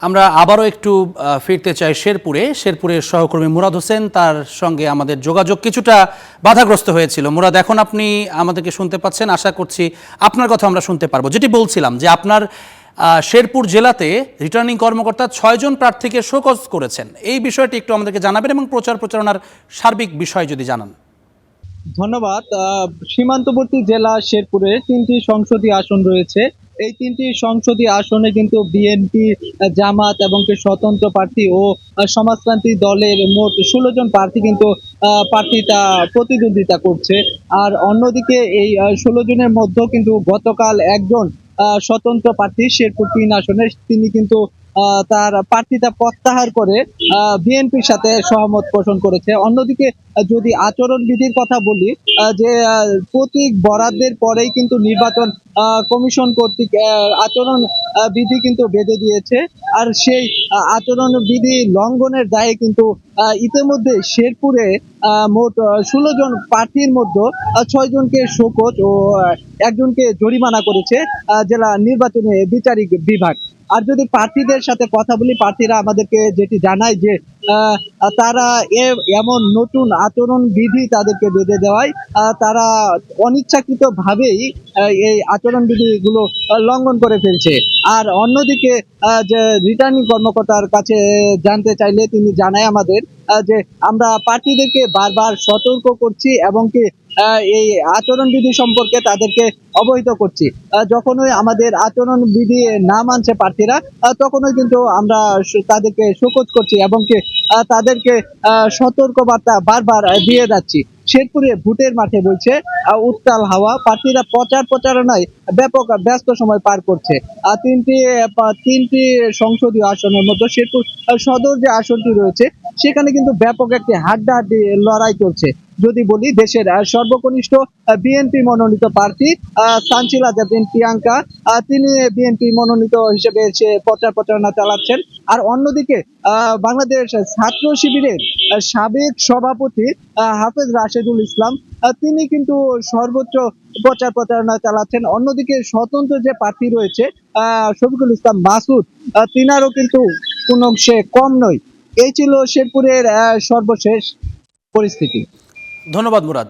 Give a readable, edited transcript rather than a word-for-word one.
আমরা আবারও একটু ফিরতে চাই শেরপুরের সহকর্মী মুরাদ হোসেন, তার সঙ্গে আমাদের যোগাযোগ কিছুটা বাধাগ্রস্ত হয়েছিল। মুরাদ, এখন আপনি আমাদেরকে শুনতে পাচ্ছেন? আশা করছি আপনার কথা আমরা শুনতে পারবো। যেটি বলছিলাম যে আপনার শেরপুর জেলাতে রিটার্নিং কর্মকর্তা ৬ জন প্রার্থীকে শোকজ করেছেন, এই বিষয়টি একটু আমাদেরকে জানাবেন এবং প্রচারণার সার্বিক বিষয় যদি জানান। ধন্যবাদ। সীমান্তবর্তী জেলা শেরপুরে ৩টি সংসদীয় আসন রয়েছে। এই ৩টি সংসদীয় আসনে কিন্তু বিএনপি, জামাত এবং কি স্বতন্ত্র প্রার্থী ও সমাজতান্ত্রিক দলের মোট ১৬ জন প্রার্থী কিন্তু প্রতিদ্বন্দ্বিতা করছে। আর অন্যদিকে এই ১৬ জনের মধ্যেও কিন্তু গতকাল একজন স্বতন্ত্র প্রার্থী শেরপুর ৩ আসনে তিনি কিন্তু তার প্রার্থিতা প্রত্যাহার করে বিএনপির সাথে সহমত পোষণ করেছে। অন্যদিকে যদি আচরণবিধির কথা বলি, যে প্রতীক বরাদ্দের পরেই কিন্তু নির্বাচন কমিশন কর্তৃক আচরণ বিধি কিন্তু বেঁধে দিয়েছে। আর সেই আচরণ বিধি লঙ্ঘনের দায়ে কিন্তু ইতিমধ্যে শেরপুরে মোট ১৬ জন প্রার্থীর মধ্যে ৬ জনকে শোকজ ও একজনকে জরিমানা করেছে জেলা নির্বাচনী বিচারিক বিভাগ। আর যদি প্রার্থীদের সাথে কথা বলি, প্রার্থীরা আমাদেরকে যেটি জানায় যে তারা এমন নতুন আচরণ বিধি তাদেরকে বেঁধে দেওয়ায় তারা অনিচ্ছাকৃত ভাবেই এই আচরণ বিধিগুলো লঙ্ঘন করে ফেলছে। আর অন্যদিকে যে রিটার্নিং কর্মকর্তার কাছে জানতে চাইলে তিনি জানায় আমাদের যে আমরা প্রার্থীদেরকে বারবার সতর্ক করছি এবং কি এই আচরণ বিধি সম্পর্কে তাদেরকে অবহিত করছি। যখনই আমাদের আচরণ বিধি না মানছে প্রার্থীরা, তখনই কিন্তু আমরা তাদেরকে শোকজ করছি এবং কি তাদেরকে সতর্কবার্তা বারবার দিয়ে যাচ্ছি। শেরপুরে ভোটের মাঠে বলছে উত্তাল হাওয়া, প্রার্থীরা প্রচারণায় ব্যাপক ব্যস্ত সময় পার করছে। তিনটি সংসদীয় আসনের মধ্যে শেরপুর সদর যে আসনটি রয়েছে সেখানে কিন্তু ব্যাপক একটি হাড্ডাহাড্ডি লড়াই চলছে। যদি বলি, দেশের সর্বকনিষ্ঠ বিএনপি মনোনীত প্রার্থী সানজিলা জাবিন প্রিয়াঙ্কা, তিনি বিএনপি মনোনীত হিসেবে সে প্রচারণা চালাচ্ছেন। আর অন্যদিকে বাংলাদেশ ছাত্র শিবিরের সাবেক সভাপতি হাফেজ রাশেদুল ইসলাম, তিনি কিন্তু সর্বোচ্চ প্রচারণা চালাচ্ছেন। অন্যদিকে স্বতন্ত্র যে প্রার্থী রয়েছে শফিকুল ইসলাম মাসুদ, তিনারও কিন্তু কোন অংশে কম নয়। এই ছিল শেরপুরের সর্বশেষ পরিস্থিতি। ধন্যবাদ মুরাদ।